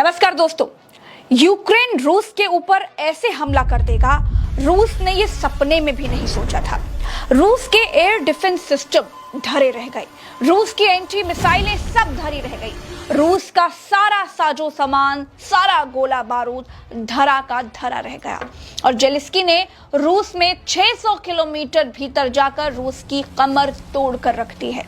नमस्कार दोस्तों। यूक्रेन रूस के ऊपर ऐसे हमला कर देगा, रूस ने ये सपने में भी नहीं सोचा था। रूस के एयर डिफेंस सिस्टम धरे रह गए, रूस की एंटी मिसाइलें सब धरी रह गई, रूस का सारा साजो सामान, सारा गोला बारूद धरा का धरा रह गया। और जेलेंस्की ने रूस में 600 किलोमीटर भीतर जाकर रूस की कमर तोड़ कर रख दी है।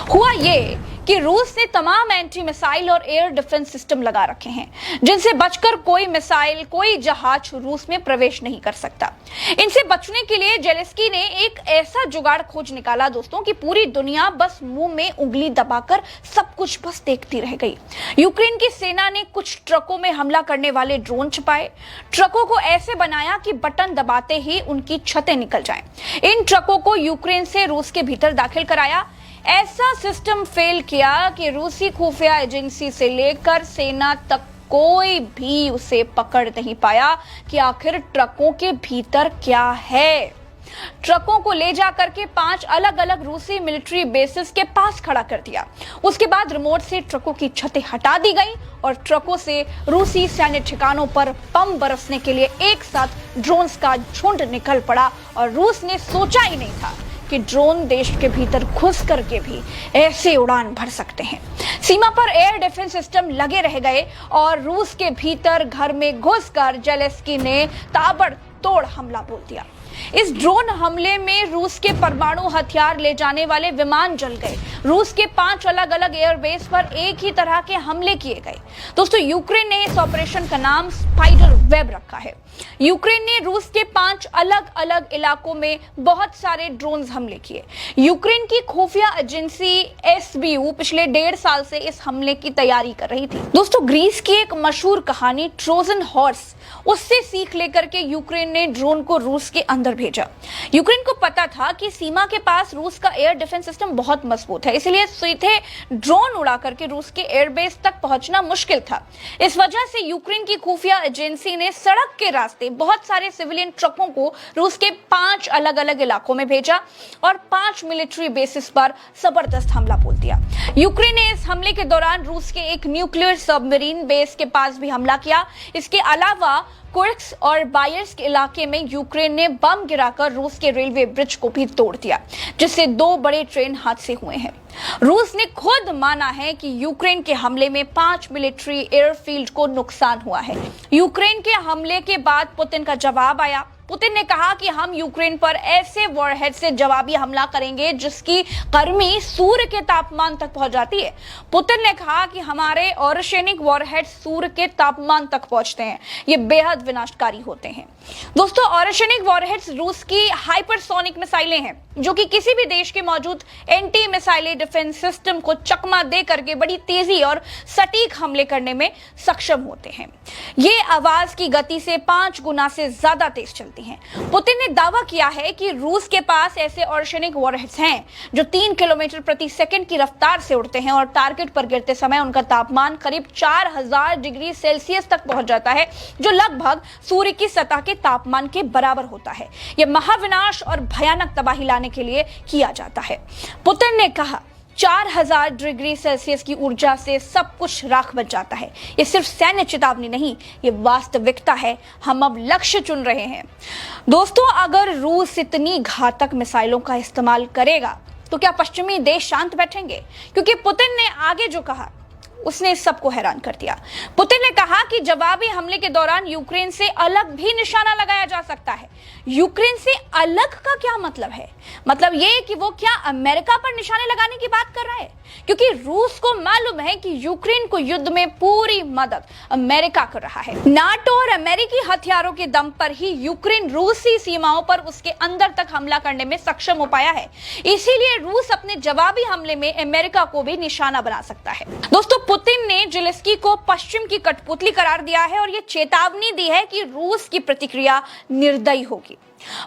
हुआ ये कि रूस ने तमाम एंटी मिसाइल और एयर डिफेंस सिस्टम लगा रखे हैं, जिनसे बचकर कोई मिसाइल, कोई जहाज रूस में प्रवेश नहीं कर सकता। इनसे बचने के लिए जेलेंस्की ने एक ऐसा जुगाड़ खोज निकाला दोस्तों कि पूरी दुनिया बस मुंह में उंगली दबाकर सब कुछ बस देखती रह गई। यूक्रेन की सेना ने कुछ ट्रकों में हमला करने वाले ड्रोन छुपाए, ट्रकों को ऐसे बनाया कि बटन दबाते ही उनकी छतें निकल जाएं। इन ट्रकों को यूक्रेन से रूस के भीतर दाखिल कराया। ऐसा सिस्टम फेल किया कि रूसी खुफिया एजेंसी से लेकर सेना तक कोई भी उसे पकड़ नहीं पाया कि आखिर ट्रकों के भीतर क्या है। ट्रकों को ले जाकर के 5 अलग अलग रूसी मिलिट्री बेसिस के पास खड़ा कर दिया। उसके बाद रिमोट से ट्रकों की छतें हटा दी गई और ट्रकों से रूसी सैन्य ठिकानों पर बम बरसने के लिए एक साथ ड्रोन्स का झुंड निकल पड़ा। और रूस ने सोचा ही नहीं था कि ड्रोन देश के भीतर घुस करके भी ऐसे उड़ान भर सकते हैं। सीमा पर एयर डिफेंस सिस्टम लगे रह गए और रूस के भीतर घर में घुसकर जेलेंस्की ने ताबड़तोड़ हमला बोल दिया। इस ड्रोन हमले में रूस के परमाणु हथियार ले जाने वाले विमान जल गए। रूस के 5 अलग अलग एयरबेस पर एक ही तरह के हमले किए गए। दोस्तों, यूक्रेन ने इस ऑपरेशन का नाम स्पाइडर वेब रखा है। यूक्रेन ने रूस के 5 अलग अलग इलाकों में बहुत सारे ड्रोन हमले किए। यूक्रेन की खुफिया एजेंसी एसबीयू पिछले 1.5 साल से इस हमले की तैयारी कर रही थी। दोस्तों, ग्रीस की एक मशहूर कहानी ट्रोजन हॉर्स, उससे सीख लेकर के यूक्रेन ने ड्रोन को रूस के अंदर भेजा। यूक्रेन को पता था कि सीमा के पास रूस का एयर डिफेंस सिस्टम बहुत मजबूत है, इसलिए सीधे ड्रोन उड़ा करके रूस के एयरबेस तक पहुंचना मुश्किल था। इस वजह से यूक्रेन की खुफिया एजेंसी ने सड़क के रास्ते बहुत सारे सिविलियन ट्रकों को रूस के 5 अलग अलग इलाकों में भेजा और 5 मिलिट्री बेसिस पर जबरदस्त हमला बोल दिया। यूक्रेन ने इस हमले के दौरान रूस के एक न्यूक्लियर सबमरीन बेस के पास भी हमला किया। इसके अलावा कुर्स्क और बायर्स्क इलाके में यूक्रेन ने बम गिराकर रूस के रेलवे ब्रिज को भी तोड़ दिया, जिससे 2 बड़े ट्रेन हादसे हुए हैं। रूस ने खुद माना है कि यूक्रेन के हमले में 5 मिलिट्री एयरफील्ड को नुकसान हुआ है। यूक्रेन के हमले के बाद पुतिन का जवाब आया। पुतिन ने कहा कि हम यूक्रेन पर ऐसे वॉरहेड से जवाबी हमला करेंगे जिसकी गर्मी सूर्य के तापमान तक पहुंच जाती है। पुतिन ने कहा कि हमारे ऑर्शेनिक वॉरहेड सूर्य के तापमान तक पहुंचते हैं, ये बेहद विनाशकारी होते हैं। दोस्तों, ऑर्शेनिक वॉरहेड्स रूस की हाइपरसोनिक मिसाइलें हैं जो कि किसी भी देश के मौजूद एंटी मिसाइल डिफेंस सिस्टम को चकमा दे करके बड़ी तेजी और सटीक हमले करने में सक्षम होते हैं। ये आवाज की गति से 5 गुना से ज्यादा तेज चलती हैं। पुतिन ने दावा किया है कि रूस के पास ऐसे ऑर्शेनिक वॉरहेड्स हैं जो 3 किलोमीटर प्रति सेकंड की रफ्तार से उड़ते हैं और टारगेट पर गिरते समय उनका तापमान करीब 4000 डिग्री सेल्सियस तक पहुंच जाता है, जो लगभग सूर्य की सतह के तापमान के बराबर होता है। यह महाविनाश और भयानक तबाही लाने के लिए किया जाता है। पुतिन ने कहा 4000 डिग्री सेल्सियस की ऊर्जा से सब कुछ राख बच जाता है। ये सिर्फ सैन्य चेतावनी नहीं, ये वास्तविकता है। हम अब लक्ष्य चुन रहे हैं। दोस्तों, अगर रूस इतनी घातक मिसाइलों का इस्तेमाल करेगा तो क्या पश्चिमी देश शांत बैठेंगे? क्योंकि पुतिन ने आगे जो कहा उसने सबको हैरान कर दिया। पुतिन ने कहा कि जवाबी हमले के दौरान यूक्रेन से अलग भी निशाना लगाया जा सकता है। यूक्रेन से अलग का क्या मतलब है? मतलब ये कि वो क्या अमेरिका पर निशाने लगाने की बात कर रहा है? क्योंकि रूस को मालूम है कि यूक्रेन को युद्ध में पूरी मदद अमेरिका कर रहा है। नाटो और अमेरिकी हथियारों के दम पर ही यूक्रेन रूसी सीमाओं पर उसके अंदर तक हमला करने में सक्षम हो पाया है। इसीलिए रूस अपने जवाबी हमले में अमेरिका को भी निशाना बना सकता है। दोस्तों, पुतिन ने जेलेंस्की को पश्चिम की कठपुतली करार दिया है और यह चेतावनी दी है कि रूस की प्रतिक्रिया निर्दयी होगी।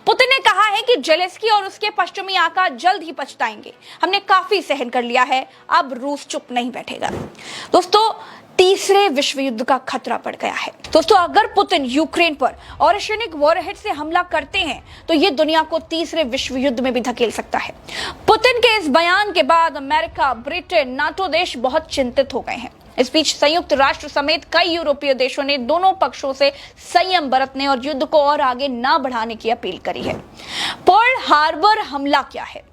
पुतिन ने कहा है कि जेलेंस्की और उसके पश्चिमी आका जल्द ही पछताएंगे। हमने काफी सहन कर लिया है, अब रूस चुप नहीं बैठेगा। दोस्तों, तीसरे विश्व युद्ध का खतरा बढ़ गया है। दोस्तों, अगर पुतिन यूक्रेन पर ऑर्शेनिक वॉरहेड से हमला करते हैं तो ये दुनिया को तीसरे विश्व युद्ध में भी धकेल सकता है। पुतिन के इस बयान के बाद अमेरिका, ब्रिटेन, नाटो देश बहुत चिंतित हो गए हैं। इस बीच संयुक्त राष्ट्र समेत कई यूरोपीय देशों ने दोनों पक्षों से संयम बरतने और युद्ध को और आगे न बढ़ाने की अपील करी है। पर्ल हार्बर हमला क्या है?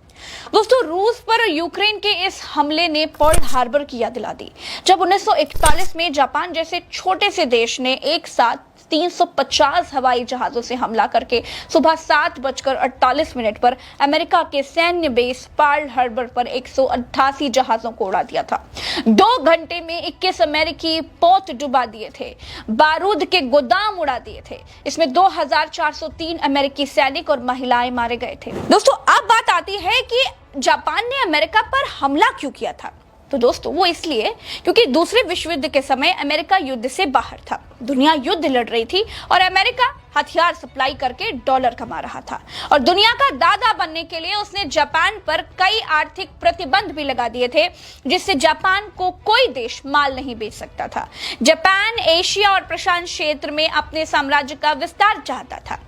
दोस्तों, रूस पर यूक्रेन के इस हमले ने पर्ल हार्बर की याद दिला दी, जब 1941 में जापान जैसे छोटे से देश ने एक साथ 350 हवाई जहाजों से हमला करके सुबह 7:48 पर अमेरिका के सैन्य बेस पर्ल हार्बर पर 188 जहाजों को उड़ा दिया था। 2 घंटे में 21 अमेरिकी पोत डुबा दिए थे, बारूद के गोदाम उड़ा दिए थे। इसमें 2403 अमेरिकी सैनिक और महिलाएं मारे गए थे। दोस्तों, अब बात आती है कि जापान ने अमेरिका पर हमला क्यों किया था। तो दोस्तों, वो इसलिए क्योंकि दूसरे विश्व युद्ध के समय अमेरिका युद्ध से बाहर था, दुनिया युद्ध लड़ रही थी और अमेरिका हथियार सप्लाई करके डॉलर कमा रहा था। और दुनिया का दादा बनने के लिए उसने जापान पर कई आर्थिक प्रतिबंध भी लगा दिए थे, जिससे जापान को कोई देश माल नहीं बेच सकता था। जापान एशिया और प्रशांत क्षेत्र में अपने साम्राज्य का विस्तार चाहता था,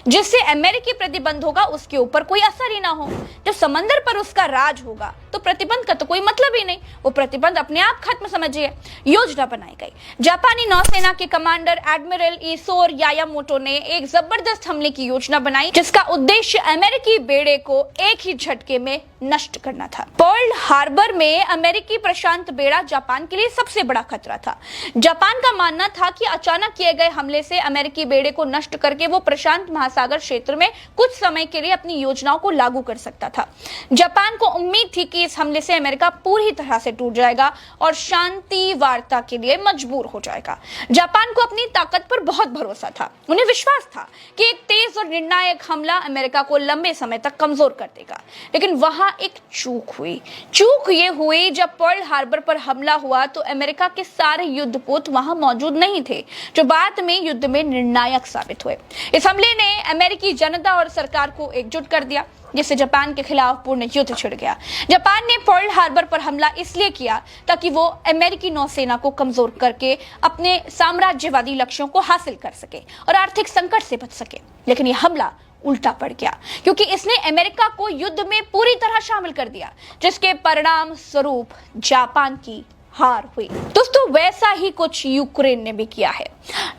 जिससे अमेरिकी प्रतिबंध होगा उसके ऊपर कोई असर ही ना हो। जब समंदर पर उसका राज होगा तो प्रतिबंध का तो कोई मतलब ही नहीं, वो प्रतिबंध अपने आप खत्म समझिए। योजना बनाई गई। जापानी नौसेना के कमांडर एडमिरल ईसोर यामामोटो ने एक जबरदस्त हमले की योजना बनाई, जिसका उद्देश्य अमेरिकी बेड़े को एक ही झटके में नष्ट करना था। पर्ल हार्बर में अमेरिकी प्रशांत बेड़ा जापान के लिए सबसे बड़ा खतरा था। जापान का मानना था कि अचानक किए गए हमले से अमेरिकी बेड़े को नष्ट करके वो प्रशांत महासागर क्षेत्र में कुछ समय के लिए अपनी योजनाओं को लागू कर सकता था। जापान को उम्मीद थी कि इस हमले से अमेरिका पूरी तरह से टूट जाएगा और शांति वार्ता के लिए मजबूर हो जाएगा। जापान को अपनी ताकत पर बहुत भरोसा था। उन्हें विश्वास था कि एक तेज और निर्णायक हमला अमेरिका को लंबे समय तक कमजोर कर देगा। लेकिन वहां एक चूक हुई। चूक ये हुई, जब पर्ल हार्बर पर हमला हुआ तो अमेरिका के सारे युद्धपोत वहां मौजूद नहीं थे, जो बाद में युद्ध में निर्णायक साबित हुए। इस हमले ने अमेरिकी जनता और सरकार को एकजुट कर दिया, जिससे जापान के खिलाफ पूर्ण युद्ध छिड़ गया। जापान ने पर्ल हार्बर पर हमला इसलिए किया ताकि वो अमेरिकी नौसेना को कमजोर करके अपने साम्राज्यवादी लक्ष्यों को हासिल कर सके और आर्थिक संकट से बच सके। लेकिन यह हमला उल्टा पड़ गया, क्योंकि इसने अमेरिका को युद्ध में पूरी तरह शामिल कर दिया, जिसके परिणाम स्वरूप जापान की हार हुई। दोस्तों, वैसा ही कुछ यूक्रेन ने भी किया है।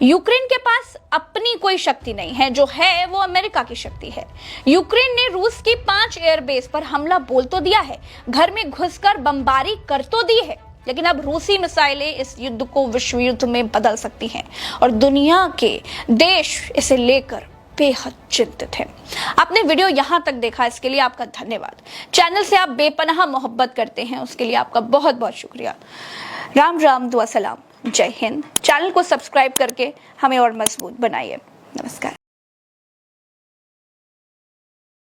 यूक्रेन के पास अपनी कोई शक्ति नहीं है, जो है वो अमेरिका की शक्ति है। यूक्रेन ने रूस की 5 एयरबेस पर हमला बोल तो दिया है, घर में घुसकर बमबारी कर तो दी है, लेकिन अब रूसी मिसाइलें इस युद्ध को विश्व युद्ध में बदल सकती हैं और दुनिया के देश इसे लेकर बेहद चिंतित है। आपने वीडियो यहां तक देखा, इसके लिए आपका धन्यवाद। चैनल से आप बेपनाह मोहब्बत करते हैं, उसके लिए आपका बहुत बहुत शुक्रिया। राम राम, दुआ सलाम, जय हिंद। चैनल को सब्सक्राइब करके हमें और मजबूत बनाइए। नमस्कार।